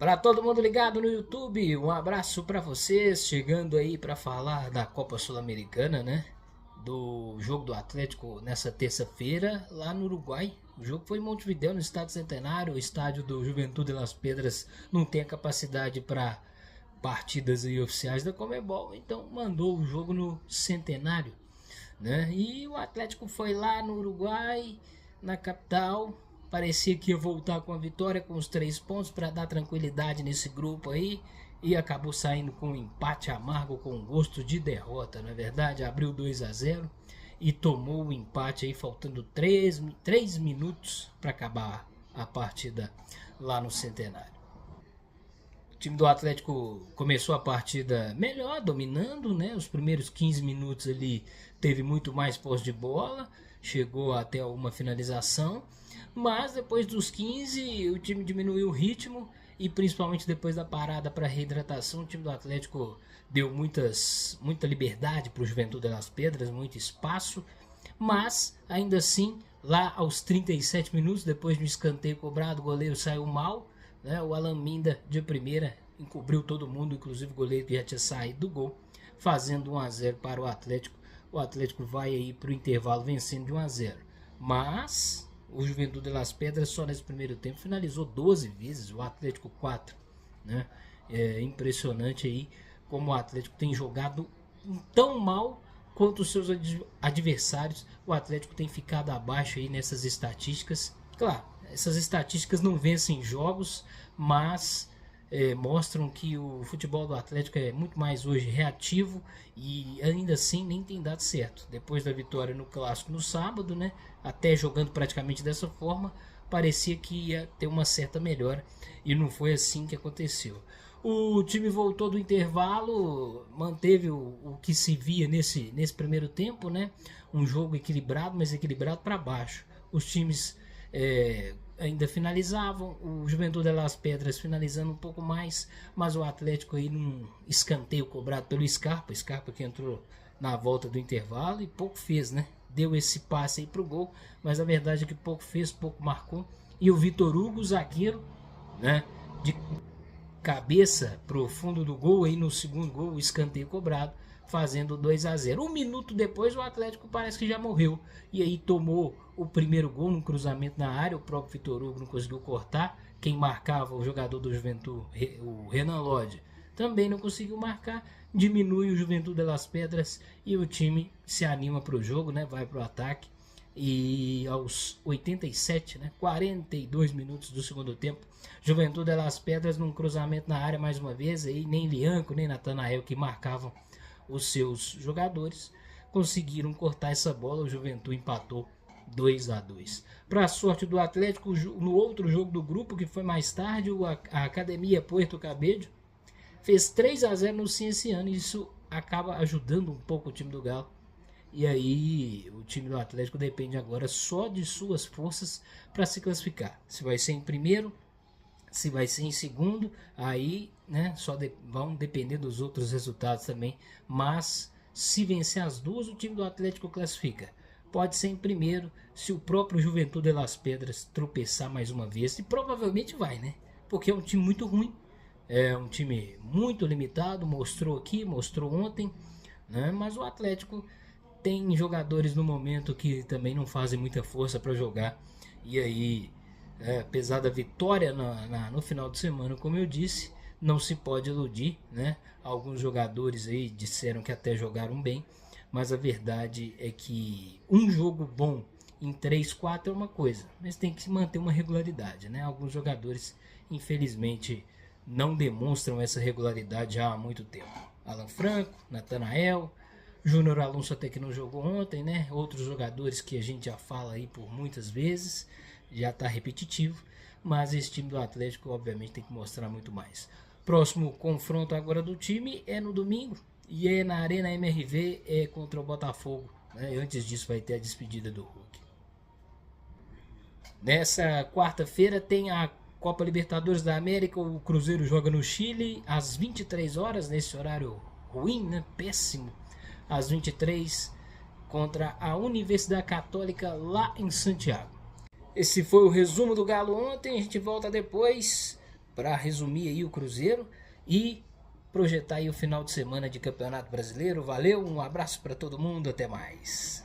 Para todo mundo ligado no YouTube, um abraço para vocês, chegando aí para falar da Copa Sul-Americana, né? Do jogo do Atlético nessa terça-feira lá no Uruguai. O jogo foi em Montevidéu, no Estádio Centenário. O estádio do Juventude de Las Pedras não tem a capacidade para partidas aí oficiais da Conmebol, então mandou o jogo no Centenário, né? E o Atlético foi lá no Uruguai, na capital. Parecia que ia voltar com a vitória, com os 3 pontos para dar tranquilidade nesse grupo aí. E acabou saindo com um empate amargo, com gosto de derrota, não é verdade? Abriu 2-0 e tomou o empate aí, faltando 3 minutos para acabar a partida lá no Centenário. O time do Atlético começou a partida melhor, dominando, né? Os primeiros 15 minutos ali teve muito mais posse de bola, chegou até uma finalização, mas depois dos 15 o time diminuiu o ritmo e principalmente depois da parada para reidratação, o time do Atlético deu muita liberdade para o Juventude das Pedras, muito espaço, mas ainda assim, lá aos 37 minutos, depois de um escanteio cobrado, o goleiro saiu mal, né? O Alan Minda de primeira encobriu todo mundo, inclusive o goleiro que já tinha saído do gol, fazendo 1-0 para o Atlético. O Atlético vai aí para o intervalo vencendo de 1-0, mas o Juventude de Las Pedras só nesse primeiro tempo finalizou 12 vezes, o Atlético 4, né? É impressionante aí como o Atlético tem jogado tão mal quanto os seus adversários. O Atlético tem ficado abaixo aí nessas estatísticas. Claro, essas estatísticas não vencem jogos, mas mostram que o futebol do Atlético é muito mais hoje reativo e ainda assim nem tem dado certo. Depois da vitória no Clássico no sábado, né, até jogando praticamente dessa forma, parecia que ia ter uma certa melhora e não foi assim que aconteceu. O time voltou do intervalo, manteve o que se via nesse primeiro tempo, né? Um jogo equilibrado, mas equilibrado para baixo. Os times ainda finalizavam, o Juventude de Las Pedras finalizando um pouco mais, mas o Atlético aí num escanteio cobrado pelo Scarpa que entrou na volta do intervalo e pouco fez, né? Deu esse passe aí pro gol, mas a verdade é que pouco fez, pouco marcou. E o Vitor Hugo, zagueiro, né, de cabeça pro fundo do gol, aí no segundo gol, o escanteio cobrado, fazendo 2-0. Um minuto depois o Atlético parece que já morreu, e aí tomou o primeiro gol no cruzamento na área. O próprio Vitor Hugo não conseguiu cortar, quem marcava, o jogador do Juventude, o Renan Lodge, também não conseguiu marcar. Diminui o Juventude de Las Pedras e o time se anima para o jogo, né? Vai para o ataque. E aos 87, né, 42 minutos do segundo tempo, Juventude de Las Pedras num cruzamento na área mais uma vez, aí nem Lianco nem Natanael, que marcavam os seus jogadores, conseguiram cortar essa bola. O Juventude empatou 2-2. Para a sorte do Atlético, no outro jogo do grupo, que foi mais tarde, a Academia Puerto Cabello fez 3-0 no Cienciano, e isso acaba ajudando um pouco o time do Galo. E aí o time do Atlético depende agora só de suas forças para se classificar. Se vai ser em primeiro, se vai ser em segundo, aí, né, vão depender dos outros resultados também. Mas se vencer as duas, o time do Atlético classifica. Pode ser em primeiro se o próprio Juventude de Las Pedras tropeçar mais uma vez, e provavelmente vai, né? Porque é um time muito ruim, é um time muito limitado, mostrou aqui, mostrou ontem, né? Mas o Atlético tem jogadores no momento que também não fazem muita força para jogar. E aí, apesar da vitória no final de semana, como eu disse, não se pode iludir, né? Alguns jogadores aí disseram que até jogaram bem, mas a verdade é que um jogo bom em 3-4 é uma coisa, mas tem que se manter uma regularidade, né? Alguns jogadores, infelizmente, não demonstram essa regularidade já há muito tempo. Alan Franco, Natanael, Júnior Alonso até que não jogou ontem, né? Outros jogadores que a gente já fala aí por muitas vezes, já está repetitivo, mas esse time do Atlético obviamente tem que mostrar muito mais. Próximo confronto agora do time é no domingo, e é na Arena MRV, contra o Botafogo, né? Antes disso vai ter a despedida do Hulk. Nessa quarta-feira tem a Copa Libertadores da América. O Cruzeiro joga no Chile às 23 horas, nesse horário ruim, né? Péssimo. Às 23, contra a Universidade Católica lá em Santiago. Esse foi o resumo do Galo ontem. A gente volta depois para resumir aí o Cruzeiro e projetar aí o final de semana de Campeonato Brasileiro. Valeu, um abraço para todo mundo, até mais.